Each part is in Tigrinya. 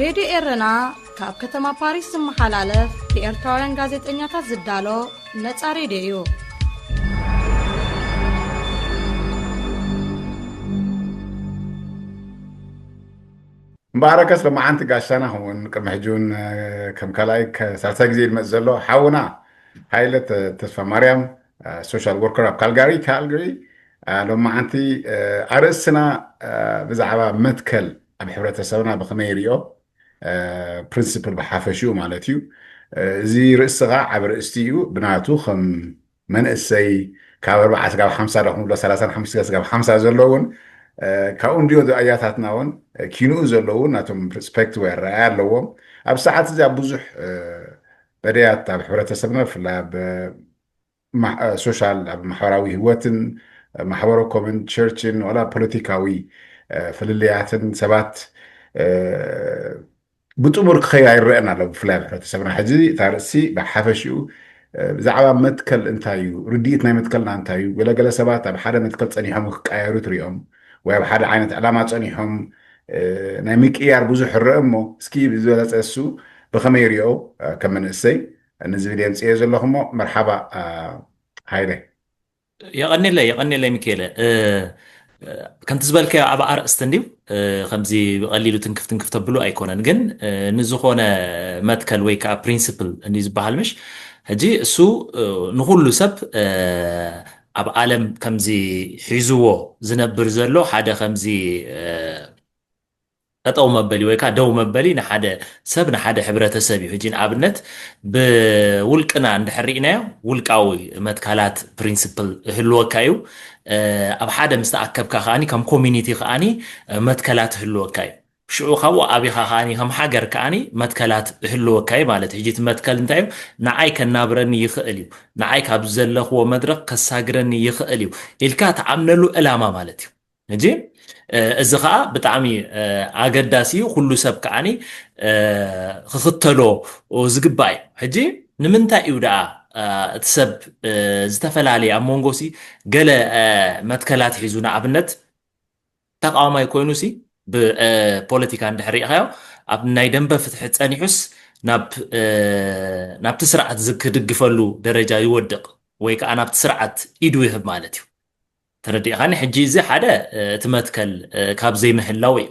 ሬዲዮ ኤረና ካብ ከተማ ፓሪስ ዝመሓላለፍ ብኤርትራውያን ጋዜጠኛታት ዝዳሎ ነፃ ሬድዮ እዩ። مباركة لما عنت قاشنا هون كم حجون كم كلايك سالسا جزيل مزلو حاونا هايلة تسفى مريم سوشيال وركر اب كالجاري لما عنتي أرسنا بزعبا متكل اب حبرتسبنا بخميريو برنسبل بحافشو مالتيو زي رئيسها عبر استيو بناتو خم من السي كابر بعث قاب 5 رقم ولا 35 قاب 5 زلون كأون ديو دو آياتات ناون كينو زلون ناتهم برسبكت ويرعى لهم أب ساعات زي بوزح بريات أب حبرة سبنا في لاب سوشال أب محوراوي هوتن محورو كومنت تشيرشن ولا بوليتيكاوي فللياتن سبات بتأمر خيار رأنا لو في لاب حبرة سبنا حجي تارسي بحافشيو زعما متكل انتايو رديتنا متكلنا انتايو ولا قال سبات أب حدا متكل تانيهم كايرو تريهم ويا حدا عينت علامات صنيحهم ناميك إيار بوزو حرمو سكي بزولة أسو بخميريو كمان السي النزل ديان سيئز اللهم مرحبا هايلي يغني لي ميكيلا كنت زبالك عبا أرأستنديو خمزي قليلو تنكف تبلو أيكونا نجن نزخونا ماتكال ويكا برينسيبل نيز بحالمش هجي سو نقول سب أب عالم كمزي حيزوو زنبر زلو حدا خمزي أو مبالي ويكا دو مبالي نحدا سب نحدا حبرة سبي هجين عبنت بولكنا عند حريقنا ولكاوي متكالات برينسيبل هلو كايو أب حدا مستعكب كخاني كم كومينيتي خاني متكالات هلو كايو شو خاو أبي خاني هم حجر كاني متكلات هلو كاي مالت هجيت متكل نتايو نعاي كنابرني يخقليو نعاي كابزلخ ومدرك كساجرني يخقليو الكات عملو إلامة مالتي نجي الزخاء بتعمي عقداسيو كله سب كاني خطلو وزقباي هجي نمنتا يودا تسب زتفلالي أمونغوسي قال متكلات حيزونا عبنت تقاوما يكونوسي ببوليتيكا عند حريقها أب نايدن بفتح تانيحس ناب تسرعت دقفلو درجة يودق ويك أنا بتسرعت إيدو يهب مالتيو تردي غاني حجي زي حدا تمتكل كاب زي محلاوي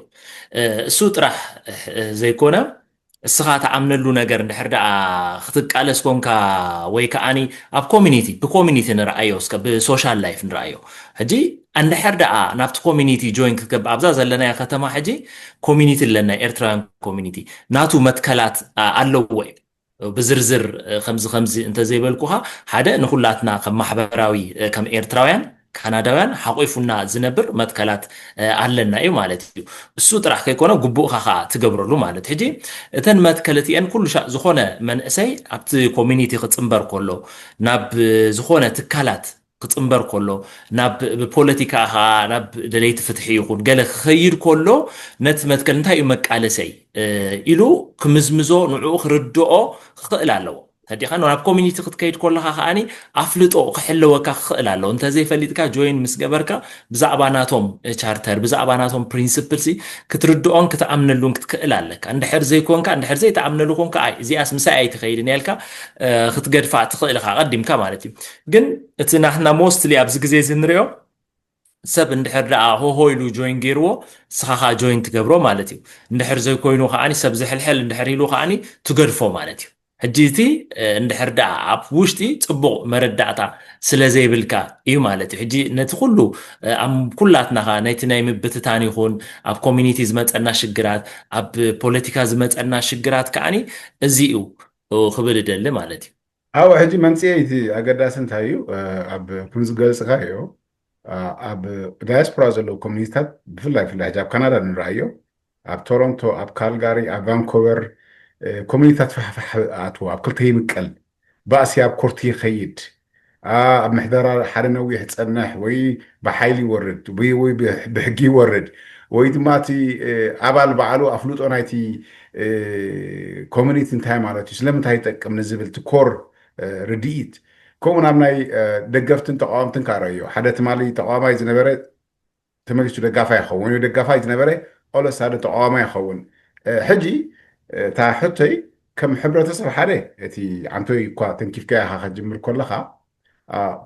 السوت راح زي كونا السخات عملو نجر نحرد خطك على سكونكا ويك أني أب كومينيتي نرأيو سك بسوشيال لايف نرأيو هجي عند حرد نافت كومينيتي جوين كب أبزاز لنا يا ختما حجي كومينيتي لنا إيرتران كومينيتي ناتو متكلات علوي بزرزر خمز انت زي بالكوها حدا نخلاتنا كم محبراوي كم إيرتراويان كنداوያን حقيفنا زنبر متكلات علنا اي مالتي السو طرح كيكونه غبو خخا تغبرلو مالت حجي اتن متكلتي ان كل شيء زخونه منسي ابت كوميونيتي خصمبر كله ناب زخونه تكالات خصمبر كله ناب ببوليتيكا ناب دليت فتحي يكون قال خير كله نت متكل انتي مقالسي إلو كمزمزو نعو خردو خلالو هدي خانو ناب كوميونيتي خدكيد كلها خاني افلطو خحلوك خلالو انت زي فليتكا جوين مسغبركا بزعباناتهم تشارتر بزعباناتهم برينسيبلسي كتردون كتامنلون كتكلالك عند حر زي كونكا عند حر زي تامنلو كونكا اي زي اسم ساعي تخيلني يالكا خدغدفا تخيلخا قديمكا مالتي جن اتنا احنا موستلي ابز غزي زنريو سب اندحر هو يلو جوين غيرو سخاخا جوين تغبرو مالتي اندحر زي كوينو خاني سب زحلحل اندحر يلو خاني تغدفو مالتي حجيتي اندحر اب وشتي صبو مردعتا سلازي بلكا اي مالتي حجي نتخلو ام كلاتنا نايت ناي مبتتاني يكون اب كوميونيتيز مصنا شجرات اب بوليتيكا زمصنا شجرات كاني ازيو خبل دل مالتي هاو حجي منسيتي اقداسن تايو اب كنز جلس غايو اب دايسبورا زلو كوميونيتات بفلاي حجاب كندا نرايو اب تورونتو اب كالغاري اب فانكوفر كوميونيتات فحفح أتوا بكل مكال بأسياب كورتي خيد محضر حدا نوي يتصنح وي بحيلي ورد وي بحقي ورد وي دماتي عبال بعلو أفلوت أونايتي كوميونيتي انتهي مالتي سلم انتهي من الزبل تكور رديت كومن عمناي دقفتن تقامتن كارايو حدا تمالي تقامي زنبري تمالي شو دقافة يخون وي دقافة زنبري أولا سادة تقامي يخون حجي تا حتى كم حبرة تصل حالي تي عنتوي كوا تنكيف كا خجمر كلها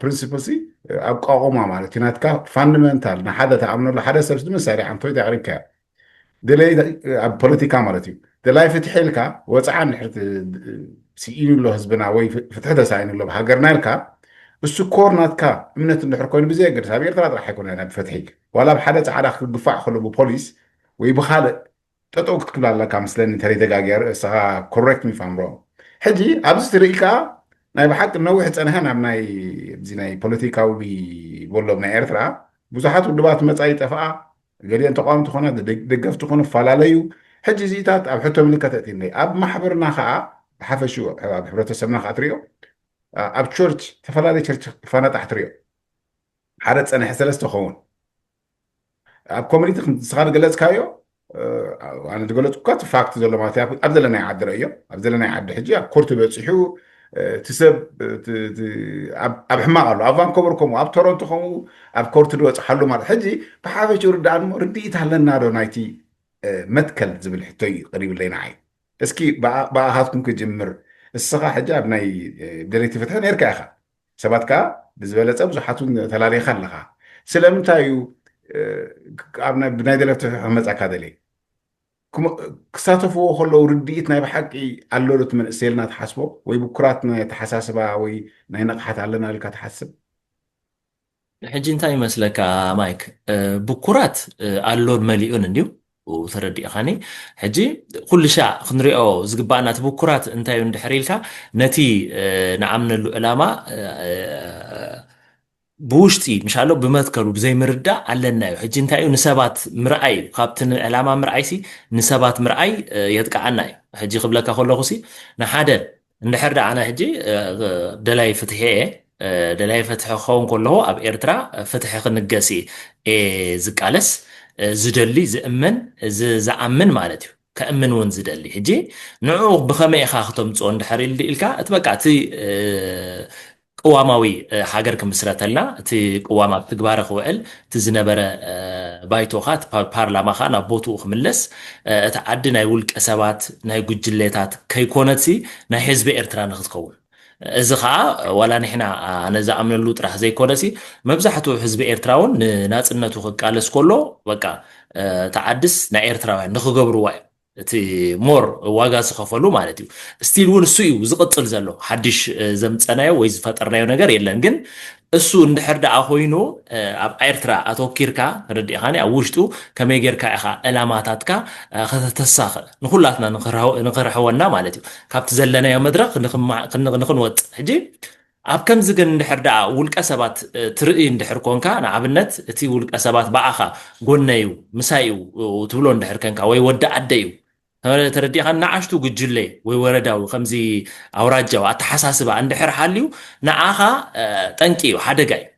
برنسبلسي أبقى قوما مالتي ناتكا فاندمنتال نحدا تعمل له حدا سبس من ساري عنتوي تقريب كا دلي بوليتيكا مالتي دلي فتح لك وصعان حرت سيين له حزبنا وي فتح ده ساين له بهاجرنا لك السو كورناتكا منت النحر كوين بزيقر سابير ترى راح يكون انا بفتحيك ولا بحدا على دفاع خلو ببوليس ويبخال تطوق تقبل لك مثلا تري دغاغير سا كوريكت مي فام رونغ حجي ابز تريكا ناي بحق نوح انا ناي زي بوليتيكاو بي بولو من ايرترا بزحات ودبات مصاي طفا غادي انت قام تخونه دغفت تخونه فلاليو حجي زيتات اب حتى ملكتاتني اب محبرنا خا حفشو اب حبرتسبنا خاطريو اب تشورش تفلالي تشورش فانا تحت ريو حدث انا حسلست خون اب كوميونيتي صغار جلس كايو انا تقولت كات فاكت زلو ما تاكل ابدلنا يعد ريو ابدلنا يعد حجي كورت بصحو تسب اب حماق له افان كبركم اب تورنتو خمو اب كورت دو حلو مال حجي بحافش وردان رديت هلنا دو نايتي متكل زبل حتي قريب لينا عين اسكي بقى هاتكم كجمر السخا حجاب ناي دريتي فتحن يركا اخا سباتكا بزبلت ብዙሓቱን ተላሊኻ ኣለኻ ስለምንታይ እዩ ኣብ ብናይ ደለፍተ መፅዓ ካደለ ክሳተፍዎ ከለዉ ርድኢት ናይ ብሓቂ ኣሎሎት መንእሰይልና ተሓስቦ ወይ ብኩራት ተሓሳስባ ወይ ናይ ነቕሓት ኣለና ኢልካ ትሓስብ ሕጂ እንታይ ይመስለካ ማይክ ብኩራት ኣሎን መሊኡን እንድዩ وترديخاني حجي كل شيء خنريو زغبانا تبكرات انتاي اندحريلكا نتي نعمل العلامه بوشتي مشالو بمتكلو بزي مردا علنا حجي انتاي نسبات مرأي قابتن العلامه مرأيسي نسبات مرأي يتقعنا حجي قبلك خلوخسي نحاده اندحردا انا حجي دلاي فتحيه دلاي فتح خون كله اب ايرترا فتح خنقسي زقالس زدلي زأمن زأمن مالتي كأمن ون زدلي هجي نعوق بخمي خاختم تصون دحري اللي إلكا أتبقى تي قواماوي حاجركم بسرتلنا تي قواما بتقبار خوال تزنبرة بايتوخات بارلما خانا بوتو خملس تعدنا يقولك أسابات ناي جليتات كيكونتي ناي حزب إرتران خذكون إذا خا ولا نحنا أنا زعمنا اللوت راح زي كونسي مبزحته حزب إيرتراون ناس إنه تخد كالس كله بقى تعدس نا إيرتراون نخو قبرو واي تي مور واجاس خفلو مالتي ستيل ون سوي وزقطل زلو حدش زمت أنا ويز فترة نجار يلا جن السو ندحر دعا خوينو أب إيرترا أتوكيركا ردي خاني أوجتو كم يجركا إخا علاماتاتكا خذ نخلاتنا نقرحونا مالتي كابت زلنا يا مدرك نخنوت حجي أب كم زجن ندحر دعا ولك أسبات ترقي ندحر كونكا أنا عبنت تي ولك أسبات بعخا قلنايو مسايو وتقولون ندحر كونكا ويودع عديو تردي خان نعشتو قجلي ويورداو خمزي أوراجاو أتحساسبا ندحر حاليو نعاخا تنكيو حدقاي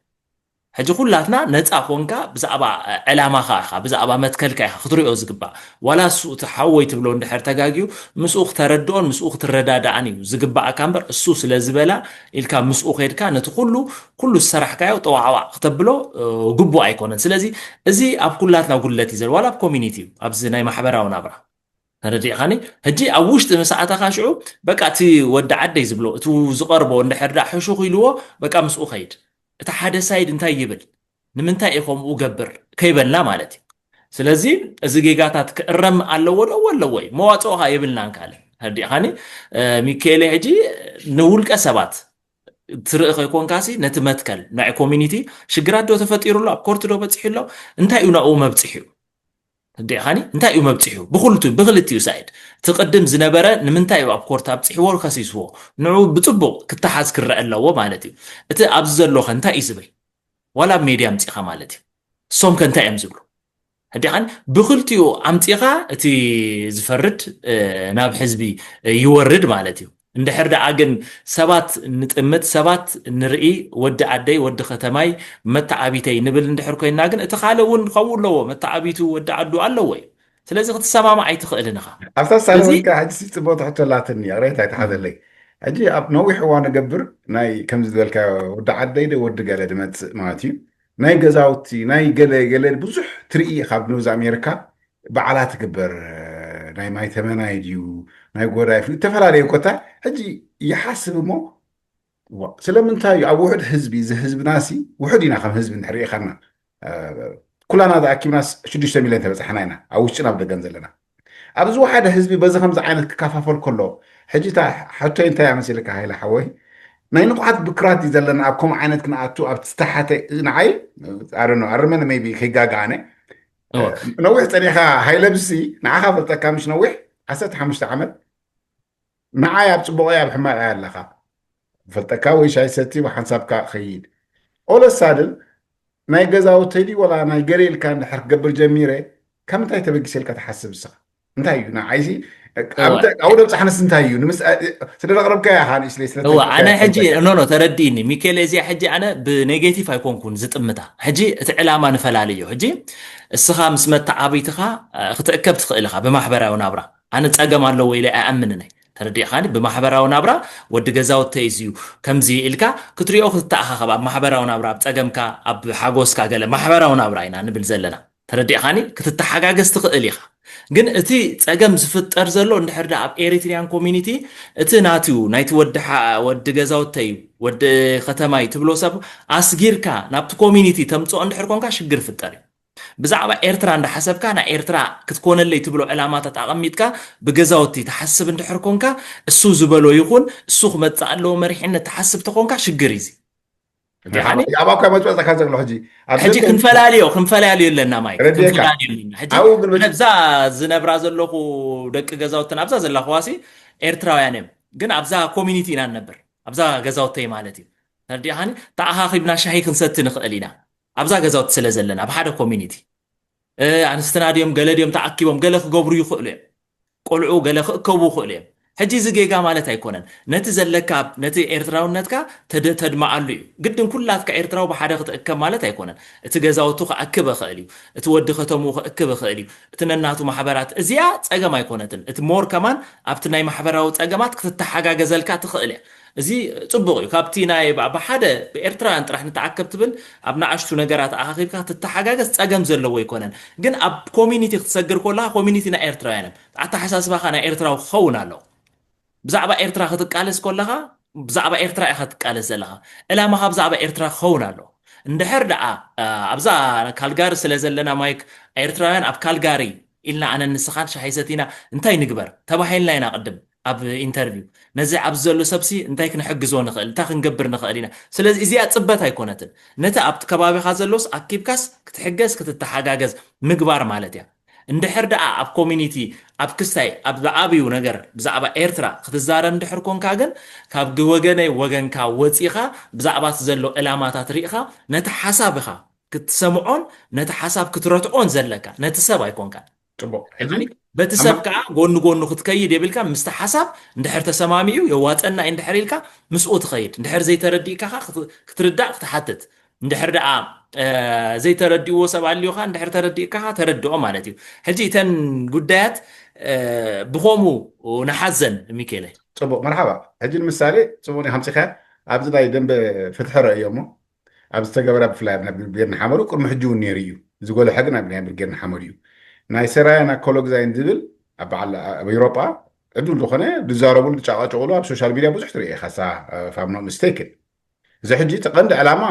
حجي كلاتنا نتسا كونكا بزعبا علامة خاخا بزعبا متكلكا خطريو زقبا ولا سوء تحوي تبلو ندحر تقاقيو مسوخ تردون مسوخ تردادا عنيو زقبا أكامبر السوس لزبلا إلكا مسوخ يدكا نتقولو كل السرح كايو طوعوا اختبلو قبو أيكونن سلازي ازي أب كلاتنا قلتي زل ولا بكومينيتيو أبزي ناي محبرا ونابرا ردي خاني هجي أوشت مساعتها خاشعو بقى تي ودع عدي زبلو تو زقربو ندحر دا حشو خيلوو بقى مسوخ يد تحدى سايد انتا يبل نمنتا يخوم وقبر كيبلنا مالتي سلازي زقيقاتات كرم على ولا وي مواطوها يبلنا انكالي هدي خاني ميكيلي هجي نولك أسابات ترقى يكون كاسي نتمتكل مع كومينيتي شجرات دو تفتيرو له كورت دو بتصحي له انتا يونا او ما بتصحيو هدي خاني انتا يو ما بتصحيو بغلتيو سايد تقدم زنبرة نمنتا يو اب كورت بتصحيو والخسيسو نعو بطبق كتحاز كرق اللو مالتي اتا ابزلو خانتا يزبي ولا ميديا متيخا مالتي صوم كنتا يمزبلو هدي خاني بغلتيو عمتيخا اتي زفرد ناب حزبي يورد مالتي اندحر دعاقن سبات نتأمت سبات نرئي ود عدي ود ختماي متعابيتي نبل اندحر كويناقن اتخالون قول لو متعابيتو ود عدو علوي سلازي قد السماء معي تخيلنخا أفتح سالويك حاجة سيستبوت حتى لاتني قريت هذا اللي أجي أب نوي حوانا قبر ناي كم زدلك ود عدي دي ود قال دمت ماتي ناي جزاوتي ناي قال بزح ترقي خاب نوز أمريكا بعلات قبر ናይ ማይ ተመናይ ድዩ ናይ ጎዳይ ተፈላለየ ኮታ ሕጂ ይሓስብ እሞ ስለምንታይ እዩ ኣብ ውሕድ ህዝቢ እዚ ህዝብናሲ ውሕድ ኢና ከም ህዝቢ እንድሕር ኢኻና ኩላና ተኣኪብናስ 6 ሚልዮን ተበፃሕና ኢና ኣብ ውሽጢ ናብ ደገን ዘለና ኣብዚ ሓደ ህዝቢ በዚ ከምዚ ዓይነት ክከፋፈል ከሎ ሕጂ ሕቶይ እንታይ መሲልካ ሃይላ ሓወይ ናይ ንቑሓት ብክራት እዩ ዘለና ኣብ ከምኡ ዓይነት ክንኣቱ ኣብ ዝተሓተ ንዓይ ኣርመን ሜቢ ከይጋግኣነ ነዊሕ ፀኒኻ ሃይለብሲ ንዓኻ ፈልጠካ ምሽ ነዊሕ 15 ዓመት ንዓይ ኣብ ፅቡቕ ኣብ ሕማቕ እያ ኣለኻ ፈልጠካ ወይ ሻይ ሰቲ ሓንሳብካ ኸይድ ኦለሳድን ናይ ገዛውተይ ዲ ወላ ናይ ገሌልካ እንድሕር ክገብር ጀሚረ ከም እንታይ ተበጊሰልካ ተሓስብ ስኻ እንታይ እዩ ንዓይሲ ኣብኡ ደብፃሕነስ እንታይ እዩ ስለዘቕረብካ ኢኻ ንእስለይ ኣነ ሕጂ ኖ ተረዲእኒ ሚኬል እዚኣ ሕጂ ኣነ ብኔጌቲቭ ኣይኮንኩን ዝጥምታ ሕጂ እቲ ዕላማ ንፈላለዩ ሕጂ እስኻ ምስ መተዓበይትኻ ክትእከብ ትኽእል ኢኻ ብማሕበራዊ ናብራ ኣነ ፀገም ኣለዎ ኢለ ኣይኣምንን ተረዲእኻኒ ብማሕበራዊ ናብራ ወዲ ገዛውተይ እዩ ከምዚ ኢልካ ክትሪኦ ክትተኣኻኸብ ኣብ ማሕበራዊ ናብራ ኣብ ፀገምካ ኣብ ሓጎስካ ገለ ማሕበራዊ ናብራ ኢና ንብል ዘለና ተረዲእኻኒ ክትተሓጋገዝ ትኽእል ኢኻ ግን እቲ ፀገም ዝፍጠር ዘሎ እንድሕር ዳ ኣብ ኤሪትሪያን ኮሚኒቲ እቲ ናትዩ ናይቲ ወዲ ገዛውተይ ወዲ ከተማይ ትብሎ ሰብ ኣስጊርካ ናብቲ ኮሚኒቲ ተምፅኦ እንድሕር ኮንካ ሽግር ፍጠር እዩ ብዛዕባ ኤርትራ እንዳሓሰብካ ናይ ኤርትራ ክትኮነለይ ትብሎ ዕላማታት ኣቐሚጥካ ብገዛውቲ ተሓስብ እንድሕር ኮንካ እሱ ዝበሎ ይኹን እሱ ክመፅእ ኣለዎ መሪሕነት ተሓስብ ተኾንካ ሽግር እዩ ኣባኳ መፅበፅካ ዘሎ ሕጂ ክንፈላለዮ ኣለና ማይ ክንፈላለዮ ኣለና ሕጂ ዝነብራ ዘለኹ ደቂ ገዛውትን ኣብዛ ዘላ ኸዋሲ ኤርትራውያን እዮም ግን ኣብዛ ኮሚኒቲ ኢና ንነብር ኣብዛ ገዛውተይ ማለት እዩ ተረዲእኻኒ ተኣኻኺብና ሻሂ ክንሰቲ ንኽእል ኢና ኣብዛ ገዛውቲ ስለ ዘለና ኣብ ሓደ ኮሚኒቲ ኣንስትና ድዮም ገለ ድዮም ተኣኪቦም ገለ ክገብሩ ይኽእሉ እዮም ቆልዑ ገለ ክእከቡ ይኽእሉ እዮም ሕጂ እዚ ጌጋ ማለት ኣይኮነን ነቲ ዘለካ ነቲ ኤርትራውነትካ ተድማዓሉ እዩ ግድን ኩላትካ ኤርትራዊ ብሓደ ክትእከብ ማለት ኣይኮነን እቲ ገዛውቱ ክኣክብ ይኽእል እዩ እቲ ወዲ ከተሙ ክእክብ ይኽእል እዩ እቲ ነናቱ ማሕበራት እዚኣ ፀገም ኣይኮነትን እቲ ሞር ከማን ኣብቲ ናይ ማሕበራዊ ፀገማት ክትተሓጋገዘልካ ትኽእል እያ እዚ ፅቡቕ እዩ ካብቲ ናይ ብሓደ ብኤርትራውያን ጥራሕ ንተኣከብ ትብል ኣብ ንኣሽቱ ነገራት ኣኻኺብካ ክትተሓጋገዝ ፀገም ዘለዎ ኣይኮነን ግን ኣብ ኮሚኒቲ ክትሰግር ከለካ ኮሚኒቲ ናይ ኤርትራውያን ኣተሓሳስባኻ ናይ ኤርትራዊ ክኸውን ኣለዎ ብዛዕባ ኤርትራ ክትቃለስ ከለካ ብዛዕባ ኤርትራ ኢኻ ትቃለስ ዘለኻ ዕላማኻ ብዛዕባ ኤርትራ ክኸውን ኣለዎ እንድሕር ደኣ ኣብዛ ካልጋሪ ስለ ዘለና ማይክ ኤርትራውያን ኣብ ካልጋሪ ኢልና ኣነ ንስኻን ሻሂ ሰቲና እንታይ ንግበር ተባሂልና ኢና ቅድም ኣብ ኢንተርቪው ነዚ ኣብዚ ዘሎ ሰብሲ እንታይ ክንሕግዞ ንኽእል እንታይ ክንገብር ንኽእል ኢና ስለዚ እዚኣ ፅበት ኣይኮነትን ነቲ ኣብቲ ከባቢኻ ዘሎስ ኣኪብካስ ክትሕገዝ ክትተሓጋገዝ ምግባር ማለት እያ እንድሕር ደኣ ኣብ ኮሚኒቲ ኣብ ክስታይ ኣብ ዝዓብዩ ነገር ብዛዕባ ኤርትራ ክትዛረብ እንድሕር ኮንካ ግን ካብ ወገነይ ወገንካ ወፂኻ ብዛዕባ ዘሎ ዕላማታት ሪኢኻ ነቲ ሓሳብ ኢኻ ክትሰምዖን ነቲ ሓሳብ ክትረትዖን ዘለካ ነቲ ሰብ ኣይኮንካን በቲ ሰብ ከዓ ጎኑ ጎኑ ክትከይድ የብልካ ምስቲ ሓሳብ እንድሕር ተሰማሚዑ የዋፀና እንድሕር ኢልካ ምስኡ ትኸይድ እንድሕር ዘይተረዲእካ ክትርዳእ ክትሓትት እንድሕር ደኣ ዘይተረዲእዎ ሰብ ኣልዩኻ እንድሕር ተረዲእካ ተረድኦ ማለት እዩ ሕጂ እተን ጉዳያት ብኸምኡ ንሓዘን ሚኬለይ ፅቡቕ መርሓባ ሕጂ ንምሳሌ ፅቡቕ ከምፂኻ ኣብዚ ናይ ደንበ ፍትሒ ረእዮ እሞ ኣብ ዝተገበረ ብፍላይ ኣብ ብርጌድ ንሓመዱ ቅድሚ ሕጂ እውን ነይሩ እዩ ዝጎልሐ ግን ኣብ ናይ ብርጌድ ንሓመዱ እዩ ናይ ሰራያን ኣኮሎግዛይን ዝብል ኣብ በዓል ኣብ ኤውሮጳ ዕዱል ዝኾነ ዝዛረቡሉ ዝጫቃጨቕሉ ኣብ ሶሻል ሚድያ ብዙሕ ትርኢ ኢኻ ፋም ኖት ሚስቴክን እዚ ሕጂ እቲ ቀንዲ ዕላማ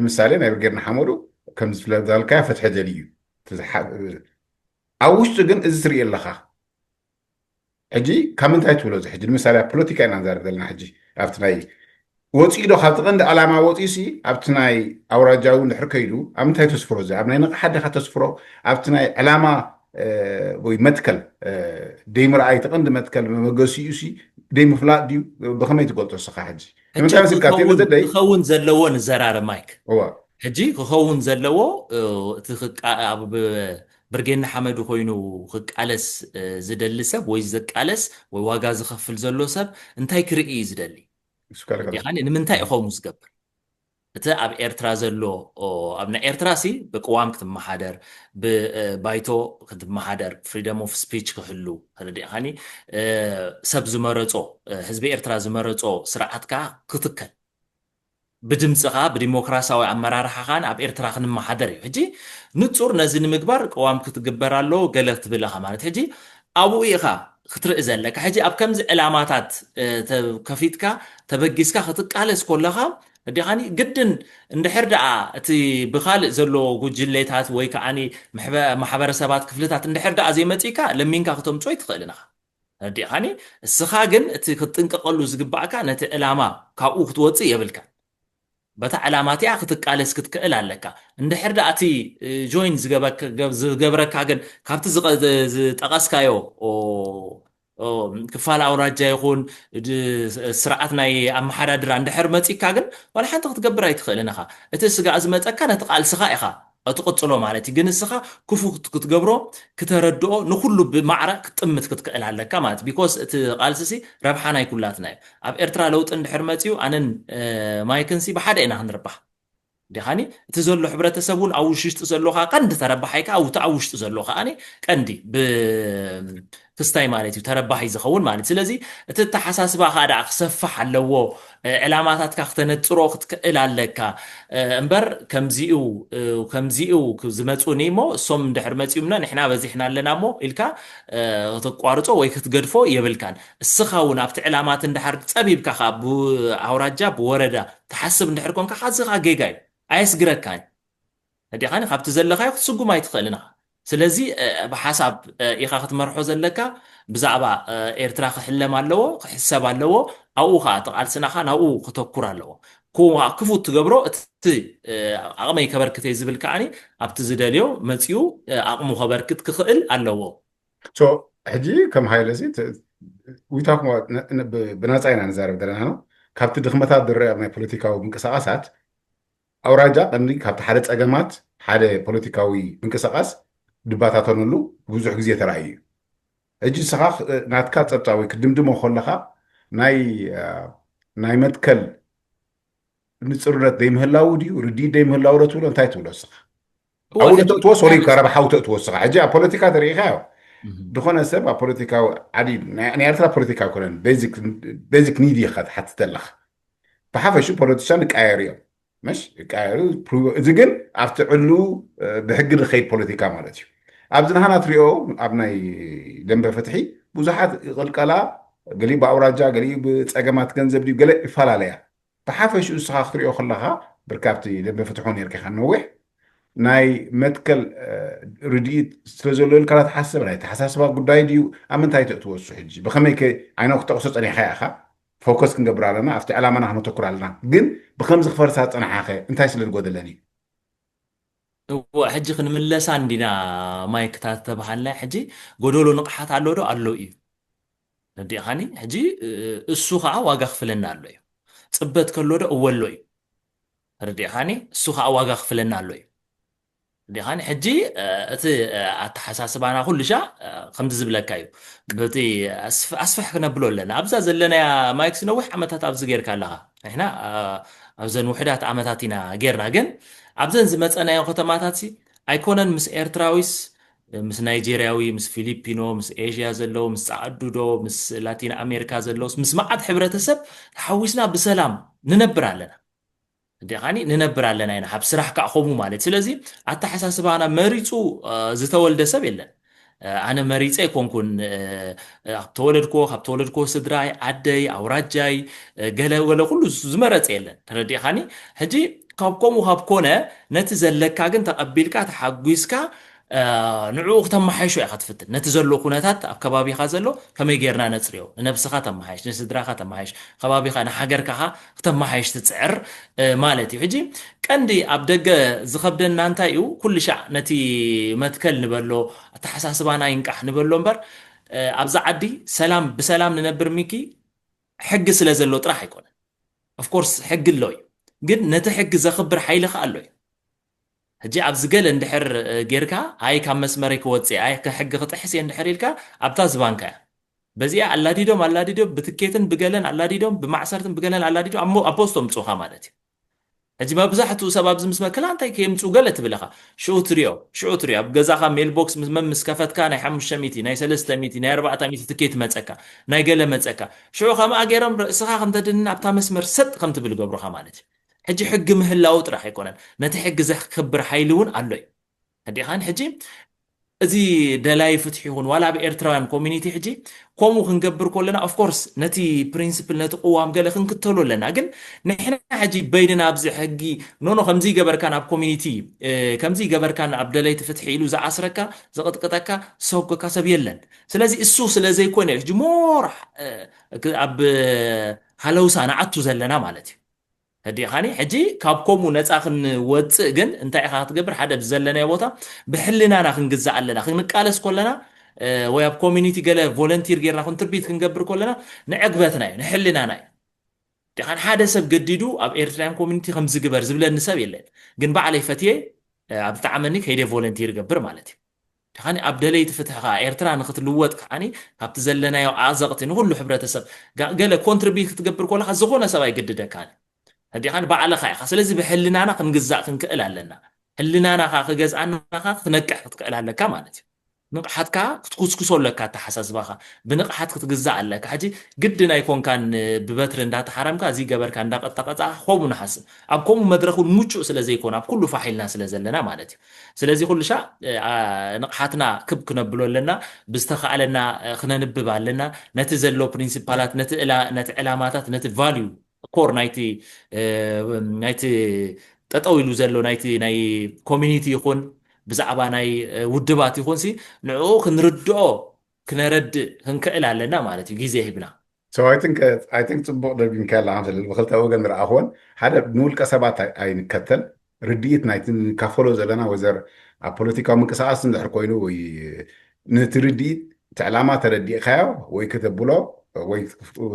ንምሳሌ ናይ ብርጌድ ንሓመዱ ከም ዝፍለጥ ፍትሒ ደልዩ ኣብ ውሽጡ ግን እዚ ትርኢ ኣለኻ ሕጂ ካብ ምንታይ ትብሎ እዚ ሕጂ ንምሳሌ ኣብ ፖለቲካ ኢና ንዛረብ ዘለና ሕጂ ኣብቲ ናይ ወፂኡ ዶ ካብቲ ቀንዲ ዕላማ ወፂኡ ሲ ኣብቲ ናይ ኣውራጃዊ እንድሕር ከይዱ ኣብ ምንታይ ተስፍሮ እዚ ኣብ ናይ ንቕሓ ዲኻ ተስፍሮ ኣብቲ ናይ ዕላማ ወይ መትከል ደይምርኣይ ተቐንዲ መትከል መገሲኡ ሲ ደይምፍላጥ ድዩ ብኸመይ ትገልጦ ስኻ ሕጂ ንምንታይ መስልካ ክኸውን ዘለዎ ንዘራርብ ማይክ ሕጂ ክኸውን ዘለዎ እቲ ብርጌድ ንሓመዱ ኮይኑ ክቃለስ ዝደሊ ሰብ ወይ ዘቃለስ ወይ ዋጋ ዝኸፍል ዘሎ ሰብ እንታይ ክርኢ ዝደሊ يعني ንምንታይ ኢኹም ዝገብር እቲ ኣብ ኤርትራ ዘሎ ኣብ ናይ ኤርትራ ሲ ብቅዋም ክትመሓደር ብባይቶ ክትመሓደር ፍሪደም ኦፍ ስፒች ክህሉ ተረዲእኻኒ ሰብ ዝመረፆ ህዝቢ ኤርትራ ዝመረፆ ስርዓትካ ክትከል ብድምፅኻ ብዲሞክራሲያዊ ኣመራርሓኻን ኣብ ኤርትራ ክንመሓደር እዩ ሕጂ ንጹር ነዚ ንምግባር ቅዋም ክትግበር ኣሎ ገለ ክትብል ኢኻ ማለት ሕጂ ኣብኡ ኢኻ ክትርኢ ዘለካ ሕጂ ኣብ ከምዚ ዕላማታት ከፊትካ ተበጊስካ ክትቃለስ ከለኻ ዲኻኒ ግድን እንድሕር ደኣ እቲ ብኻልእ ዘሎ ጉጅሌታት ወይ ከዓኒ ማሕበረሰባት ክፍልታት እንድሕር ደኣ ዘይመፂካ ለሚንካ ክተምፅኦ ይትኽእል ኢኻ ዲኻኒ እስኻ ግን እቲ ክትጥንቀቐሉ ዝግባእካ ነቲ ዕላማ ካብኡ ክትወፅእ የብልካ በታ ዕላማት እያ ክትቃለስ ክትክእል ኣለካ እንድሕር ደኣ እቲ ጆይን ዝገበረካ ግን ካብቲ ዝጠቐስካዮ ክፋል ኣውራጃ ይኹን ስርዓት ናይ ኣመሓዳድራ እንድሕር መፂካ ግን ዋላ ሓንቲ ክትገብር ኣይትኽእልን ኢኻ እቲ ስጋእ ዝመፀካ ነቲ ቃልስኻ ኢኻ እትቕፅሎ ማለት እዩ ግን እስኻ ክፉ ክትገብሮ ክተረድኦ ንኩሉ ብማዕረ ክትጥምት ክትክእል ኣለካ ማለት ቢኮስ እቲ ቃልስሲ ረብሓ ናይ ኩላትና እዩ ኣብ ኤርትራ ለውጢ እንድሕር መፅዩ ኣነን ማይክንሲ ብሓደ ኢና ክንርባሕ ዲኻኒ እቲ ዘሎ ሕብረተሰብ እውን ኣብ ውሽጢ ዘለኻ ቀንዲ ተረባሓይካ ኣብቲ ኣብ ውሽጢ ዘሎ ከዓኒ ቀንዲ ክስታይ ማለት እዩ ተረባሒ ዝኸውን ማለት ስለዚ እቲ ተሓሳስባኻ ደኣ ክሰፍሕ ኣለዎ ዕላማታትካ ክተነፅሮ ክትክእል ኣለካ እምበር ከምዚኡ ዝመፁኒ እሞ እሶም እንድሕር መፂኡምና ንሕና በዚሕና ኣለና እሞ ኢልካ ክትቋርፆ ወይ ክትገድፎ የብልካን እስኻ እውን ኣብቲ ዕላማት እንድሕር ፀቢብካ ብኣውራጃ ብወረዳ ተሓስብ እንድሕር ኮንካ ሓዝኻ ጌጋ እዩ ኣየስግረካን ዲኻኒ ካብቲ ዘለኻዮ ክትስጉም ኣይትኽእልን ኢኻ ስለዚ ብሓሳብ ኢኻ ክትመርሖ ዘለካ ብዛዕባ ኤርትራ ክሕለም ኣለዎ ክሕሰብ ኣለዎ ኣብኡ ከዓ ተቃልስናኻ ናብኡ ክተኩር ኣለዎ ክፉት ትገብሮ እቲ ኣቕመይ ከበርክት ዝብል ከዓኒ ኣብቲ ዝደልዮ መፂኡ ኣቕሙ ከበርክት ክኽእል ኣለዎ ሕጂ ከም ሃይለሲ ዊታኩም ብነፃ ኢና ንዛረብ ዘለና ነው ካብቲ ድኽመታት ዝረአ ናይ ፖለቲካዊ ምንቅስቃሳት ኣውራጃ ቀንዲ ካብቲ ሓደ ፀገማት ሓደ ፖለቲካዊ ምንቅስቃስ ድባታተንሉ ብዙሕ ግዜ ተረኣዩ እጂ ስኻ ናትካ ፀብፃዊ ክድምድሞ ከለኻ ናይ መትከል ንፅርነት ዘይምህላው ድዩ ርዲድ ዘይምህላው ዶ ትብሎ እንታይ ትብሎ ስኻ ኣብኡ ተእትዎ ሶሪካ ረብሓው ተእትዎ ስኻ ሕጂ ኣብ ፖለቲካ ተሪኢኻዮ ድኾነ ሰብ ኣብ ፖለቲካዊ ዓዲ ናይ ኤርትራ ፖለቲካ ኮነን ቤዚክ ኒድ ኢኻ ትሓትት ኣለኻ ብሓፈሹ ፖለቲሻን ይቃየሩ እዮም مش قايرو እዚ ግን ኣብቲ ዕሉ ብሕጊ ዝኸይድ ፖለቲካ ማለት እዩ ኣብዚ ንሃና ትሪኦ ኣብ ናይ ደንበ ፍትሒ ብዙሓት ይቕልቀላ ገሊኡ ብኣውራጃ ገሊኡ ብፀገማት ገንዘብ ድዩ ገለ ይፈላለያ ብሓፈሹ እስኻ ክትሪኦ ከለኻ ብርካብቲ ደንበ ፍትሑ ነርካ ኢኻ ነዊሕ ናይ መትከል ርድኢት ስለዘሎ ኢልካ ትሓስብ ናይ ተሓሳስባ ጉዳይ ድዩ ኣብ ምንታይ ተእትወሱ ሕጂ ብኸመይ ዓይኖ ክተቕሶ ፀኒሕካ ኢኻ ፎከስ ክንገብር ኣለና ኣብቲ ዕላማና ክነተኩር ኣለና ግን ብከምዚ ክፈርሳ ፀናሓኸ እንታይ ስለ ዝጎደለኒ ሕጂ ክንምለሳ እንዲና ማይክታት ተባሃልና ሕጂ ጎደሎ ንቕሓት ኣሎ ዶ ኣሎ እዩ ነዲኻኒ ሕጂ እሱ ከዓ ዋጋ ክፍለና ኣሎ እዩ ፅበት ከሎ ዶ እወሎ እዩ ረዲኻኒ እሱ ከዓ ዋጋ ክፍለና ኣሎ እዩ ዲኻኒ ሕጂ እቲ ኣተሓሳስባና ኩሉሻ ከምቲ ዝብለካ እዩ በቲ ኣስፋሕ ክነብሎ ኣለና ኣብዛ ዘለና ማይክስ ነዊሕ ዓመታት ኣብዚ ጌርካ ኣለኻ ንሕና ኣብዘን ውሕዳት ዓመታት ኢና ጌርና ግን ኣብዘን ዝመፀናዮ ከተማታት ኣይኮነን ምስ ኤርትራዊስ ምስ ናይጀርያዊ ምስ ፊሊፒኖ ምስ ኤዥያ ዘለዎ ምስ ፃዓዱዶ ምስ ላቲን ኣሜሪካ ዘለዎ ምስ መዓት ሕብረተሰብ ተሓዊስና ብሰላም ንነብር ኣለና ዲኻኒ ንነብር ኣለና ኢና ኣብ ስራሕ ካእኸሙ ማለት ስለዚ ኣተሓሳስባና መሪፁ ዝተወልደ ሰብ የለን ኣነ መሪፀ ይኮንኩን ካብ ተወለድኮ ስድራይ ዓደይ ኣውራጃይ ገለ ኩሉ ዝመረፀ የለን ተረዲኻኒ ሕጂ ካብ ከምኡ ካብ ኮነ ነቲ ዘለካ ግን ተቐቢልካ ተሓጒስካ ንዕኡ ክተመሓይሾ ኢኻ ትፍትን ነቲ ዘሎ ኩነታት ኣብ ከባቢኻ ዘሎ ከመይ ጌርና ነፅርዮ ንነብስኻ ተመሓይሽ ንስድራኻ ተመሓይሽ ከባቢኻ ንሓገርካ ክተመሓይሽ ትፅዕር ማለት እዩ ሕጂ ቀንዲ ኣብ ደገ ዝኸብደና እንታይ እዩ ኩሉ ሻዕ ነቲ መትከል ንበሎ ኣተሓሳስባና ይንቃሕ ንበሎ እምበር ኣብዛ ዓዲ ሰላም ብሰላም ንነብር ሚኪ ሕጊ ስለ ዘሎ ጥራሕ ኣይኮነን ኦፍኮርስ ሕጊ ኣሎ እዩ ግን ነቲ ሕጊ ዘኽብር ሓይሊ ኸ ኣሎ እዩ ሕጂ ኣብዚ ገለ እንድሕር ጌርካ ኣይ ካብ መስመረይ ክወፅእ ኣይ ሕጊ ክጥሕስ እየ እንድሕር ኢልካ ኣብታ ዝባንካ እያ በዚኣ ኣላዲዶም ብትኬትን ብገለን ኣላዲዶም ብማዕሰርትን ብገለን ኣላዲዶም ኣብ ፖስቶም ምፅኡኻ ማለት እዩ ሕጂ መብዛሕትኡ ሰብ ኣብዚ ምስ መክላ እንታይ ከየምፅኡ ገለ ትብለኻ ሽዑ ትሪኦ ኣብ ገዛኻ ሜልቦክስ ምስ ከፈትካ ናይ 500 ናይ 300 ናይ 400 ትኬት መፀካ ናይ ገለ መፀካ ሽዑ ከምኣ ገይሮም ርእስኻ ከምተድንን ኣብታ መስመር ሰጥ ከም ትብል ገብሩኻ ማለት እዩ ሕጂ ሕጊ ምህላው ጥራሕ ኣይኮነን ነቲ ሕጊ ዘኽብር ሓይሊ እውን ኣሎ እዩ ዲኻን ሕጂ እዚ ደላይ ፍትሒ ይኹን ዋላ ብኤርትራውያን ኮሚኒቲ ሕጂ ከምኡ ክንገብር ከለና ኦፍኮርስ ነቲ ፕሪንስፕል ነቲ ቅዋም ገለ ክንክተሉ ኣለና ግን ንሕና ሕጂ በይንና ኣብዚ ሕጊ ኖኖ ከምዚ ገበርካ ናብ ኮሚኒቲ ከምዚ ገበርካ ኣብ ደለይቲ ፍትሒ ኢሉ ዝኣስረካ ዘቕጥቅጠካ ዝሰውከካ ሰብ የለን ስለዚ እሱ ስለዘይኮነ ሕጂ ሞር ኣብ ሃለውሳ ንዓቱ ዘለና ማለት እዩ هدي حجي كابكم ونتأخن وات جن أنت أخذت قبر حدا بزلنا بوتا بحلنا ناخن جزء لنا خن نقالس كلنا ويا كوميونيتي قال فولنتير غير ناخن تربيت خن قبر كلنا نعقبتنا نحلنا ناي كان حدا سب جديدو أب إيرتران كوميونيتي خمس قبر زبلة النساء يلين جن بعلي فتية أب تعملني هيدي فولنتير قبر مالتي كان أبدليت فتحها إيرتران خط لوات كاني كابتزلنا يا عزقتين كله حبرة السب قال كونتربيت تقبر كلها زخونا سوا يجدد كان هدي خان بعلى خايخ سلازي بحلنا أنا خنجزع خنكقل علينا حلنا أنا خاجز أنا خنكح تقل على كمانتي نقحت كا تكوسكوسول لك تحسس بخا بنقحت تجزع لك حاجي قدنا يكون كان ببتر دات حرام كا زي جبر كان دقت تقطع خوب نحس أبكم مدرخو الموتشو سلازي يكون أب كله فحيلنا سلازلنا مالتي سلازي كل شيء نقحتنا كب كنا بلو لنا بستخ علينا خنا نبب علينا نتزلو برينسيبالات نت علامات نت فاليو كور نايتي تطويلو زلو ناي كوميونيتي يكون بزعبا ناي ودبات يكون سي نعو كنردو كنرد هنكئل علينا مالتي غيزي هبنا So I think ጽቡቕ ደርቢን ካላ ኣምሰል ብኽልተ ወገን ረኣኹን ሓደ ብንውልቀ ሰባት ኣይንከተል ርድኢት ናይቲ ካፈሎ ዘለና ወዘር ኣብ ፖለቲካዊ ምንቅስቓስ እንድሕር ኮይኑ ወይ ነቲ ርድኢት እቲ ዕላማ ተረዲእካዮ ወይ ከተብሎ ወይ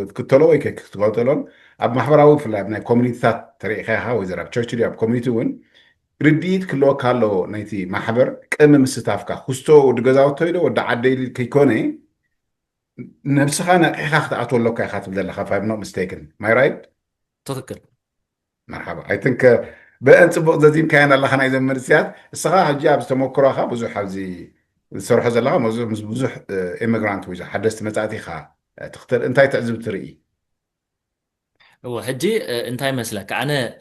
ክትከተሎ ወይ ክትከተሎን ኣብ ማሕበራዊ ብፍላይ ናይ ኮሚኒቲታት ተሪእካ ኢኻ ወዘር ኣብ ቸርች ኣብ ኮሚኒቲ እውን ርድኢት ክህልወካ ኣለዎ ናይቲ ማሕበር ቅድሚ ምስታፍካ ክስቶ ወዲ ገዛውቶ ኢዶ ወዲ ዓደይ ከይኮነ نفسك أنا أخذت أطول لك أخذت بدل خف I'm not mistaken am I right تذكر مرحبا I think بأنت بقدر كان الله خنا إذا مرسيات الصراحة جاب استمكرها خا بزح حزي الصراحة زلها بزح immigrant وجه حدثت متعتي خا تختار أنت تعزم تري هو حجي أنت مسلك أنا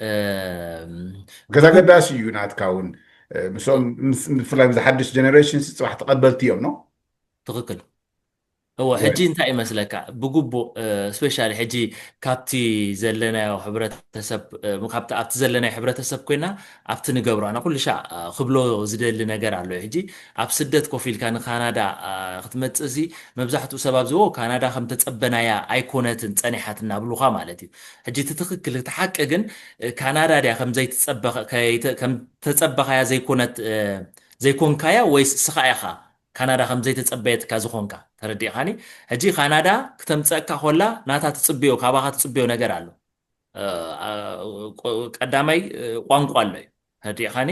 كذا قداش يونات كون مثلا فلان إذا حدث generation صح تقبلتيهم نو تذكر هو حجي انتاي مسلك بقبو سبيشال حجي كابتي زلنا وحبرتسب مقابت ابت زلنا حبرتسب كنا ابت نغبرو انا كل شيء خبلو زدل ነገር አለው حجي اب سدت كوفيل كان كندا ክትመጽሲ መብዛሕቱ ሰባብ ዝዎ ካናዳ ከም ተጸበናያ ኣይኮነትን ጸኒሓትና ብሉኻ ማለት እዩ ሕጂ ትትክክል ተሐቀ ግን ካናዳ ዲያ ከም ዘይተጸበኸ ከም ተጸበኸያ ዘይኮነት ዘይኮንካያ ወይስ ስኻያኻ ካናዳ ከም ዘይተጸበየት ካዝኾንካ ተረዲኻኒ ሕጂ ካናዳ ክተምጸካ ኾላ ናታ ትጽበዮ ካባኻ ትጽበዮ ነገር ኣሎ ቀዳማይ ቋንቋ ኣሎ ተረዲኻኒ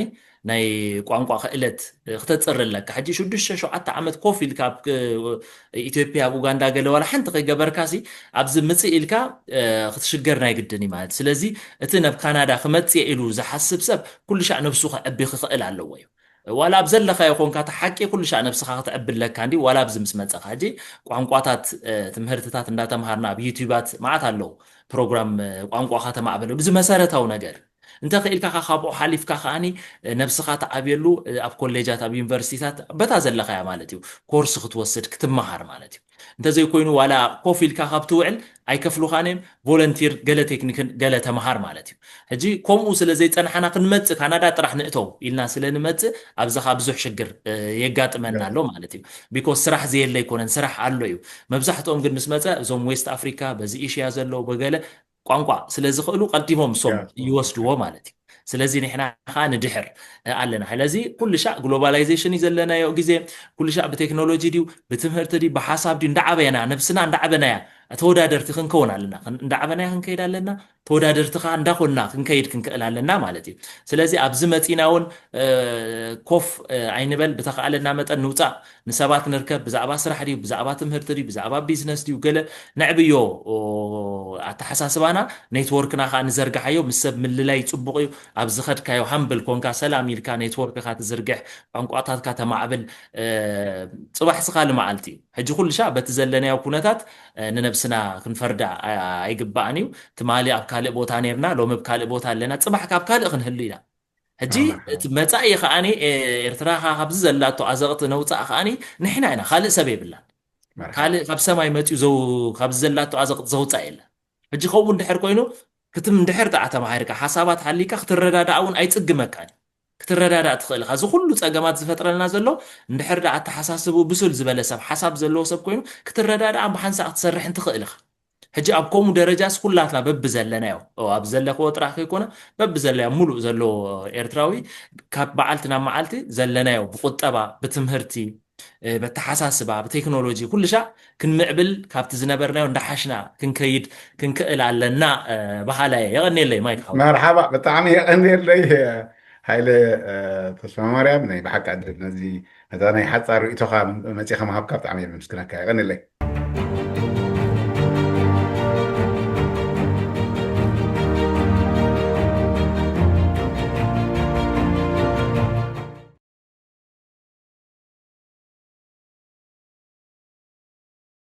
ናይ ቋንቋ ክእለት ክተጽርለካ ሕጂ 6-7 ዓመት ኮፍ ኢልካ ኢትዮጵያ ኡጋንዳ ገለ ወላ ሓንቲ ከይገበርካሲ ኣብዚ ምጽእ ኢልካ ክትሽገር ናይ ግድን ማለት ስለዚ እቲ ናብ ካናዳ ክመጽእ ኢሉ ዝሓስብ ሰብ ኩሉ ሻዕ ነፍሱ ክዕቢ ክኽእል ኣለዎ እዩ ولا بزل خا يكون كات حقي كل شيء نفسك تقبل لك عندي ولا بزمس مصخ حجي ቋንቋታት ትምህርትታት እንዳተማሃርና በዩቲዩባት ማዓት አለው ፕሮግራም ቋንቋ ከተማዕበሉ ብዙ መሰረታው ነገር انت خيلك خابو حليفك خاني نفسك تعبيلو اب كوليجات اب يونيفرسيتات بتازلخ يا مالتي كورس ክትወስድ ክትመሃር مالتي انت زي كوينو ولا كوفيلك خابتوعل ኣይከፍሉ ኻኔም ቮለንቲር ገለ ቴክኒክን ገለ ተማሃር ማለት እዩ ሕጂ ከምኡ ስለ ዘይጸንሐና ክንመጽእ ካናዳ ጥራሕ ንእተው ኢልና ስለ ንመጽእ ኣብዛኻ ብዙሕ ሽግር የጋጥመና ኣሎ ማለት እዩ ቢኮዝ ስራሕ ዘየለ ይኮነን ስራሕ ኣሎ እዩ መብዛሕትኦም ግን ምስ መጸ እዞም ዌስት አፍሪካ በዚ ኤሽያ ዘለው በገለ ቋንቋ ስለዚ ክእሉ ቀልጢፎም ሶም ይወስድዎ ማለት እዩ ስለዚ ንሕና ኻ ንድሕር ኣለና ስለዚ ኩሉ ሻዕ ግሎባላይዜሽን ይዘለናዮ ግዜ ኩሉ ሻዕ ብቴክኖሎጂ ዲዩ ብትምህርቲ ዲ ብሓሳብ ዲ እንዳዓበየና ነፍስና እንዳዓበናያ ተወዳደርቲ ክንከውን ኣለና እንዳዓበናያ ክንከይድ ኣለና ተወዳደርቲኻ እንዳኾንና ክንከይድ ክንክእል ኣለና ማለት እዩ ስለዚ ኣብዚ መጺናውን ኮፍ ኣይንበል ብተኻለና መጠን ንውፃእ ንሰባት ንርከብ ብዛዕባ ስራሕ ዲ ብዛዕባ ትምህርቲ ዲ ብዛዕባ ቢዝነስ ዲ ገለ ንዕብዮ ኣተሓሳስባና ኔትወርክና ኻ ንዘርግሓዮ ምስ ሰብ ምልላይ ጽቡቕ እዩ ኣብዚ ኸድካዮ ሃምብል ኮንካ ሰላም ኢልካ ኔትወርክካ ትዝርግሕ ቋንቋታትካ ተማዕብል ጽባሕ ስኻ ልመዓልቲ ሕጂ ኩሉ ሻዕ በቲ ዘለናዮ ኩነታት ንነብስና ክንፈርዳ ኣይግባእን እዩ ትማሊ ኣብ ካልእ ቦታ ነርና ሎሚ ኣብ ካልእ ቦታ ኣለና ጽባሕ ካብ ካልእ ክንህሉ ኢና ሕጂ እቲ መጻኢ ከዓኒ ኤርትራ ካብዚ ዘላቶ ኣዘቕቲ ነውፃእ ከዓኒ ንሕና ኢና ካልእ ሰብ የብላን ካልእ ካብ ሰማይ መፅኡ ካብዚ ዘላቶ ኣዘቕቲ ዘውፃእ የለን ሕጂ ከምኡ እንድሕር ኮይኑ ክትም እንድሕር ዳዓ ተማሂርካ ሓሳባት ሓሊካ ክትረዳዳእ እውን ኣይፅግመካን ክትረዳዳእ ትኽእል ኢኻ እዚ ኩሉ ፀገማት ዝፈጥረልና ዘሎ እንድሕር ዳዓ እተሓሳስቡ ብሱል ዝበለ ሰብ ሓሳብ ዘለዎ ሰብ ኮይኑ ክትረዳዳእ ብሓንሳእ ክትሰርሕ እንትኽእል ኢኻ ሕጂ ኣብ ከምኡ ደረጃስ ኩላትና በቢ ዘለናዮ ኣብ ዘለኽዎ ጥራሕ ከይኮነ በቢ ዘለናዮ ሙሉእ ዘለዎ ኤርትራዊ ካብ በዓልቲ ናብ መዓልቲ ዘለናዮ ብቁጠባ ብትምህርቲ በተሓሳስባ ብቴክኖሎጂ ኩሉ ሻ ክንምዕብል ካብቲ ዝነበርናዮ እንዳሓሽና ክንከይድ ክንክእል ኣለና ባህላየ የቐኒየለይ ማይክ መርሓባ ብጣዕሚ የቐኒየለይ ሃይለ ተስፋ ማርያም ናይ ብሓቂ ነዚ ነታ ናይ ሓፃር ርእቶኻ መፂኻ ምሃብካ ብጣዕሚ እየ መስክነካ የቐኒየለይ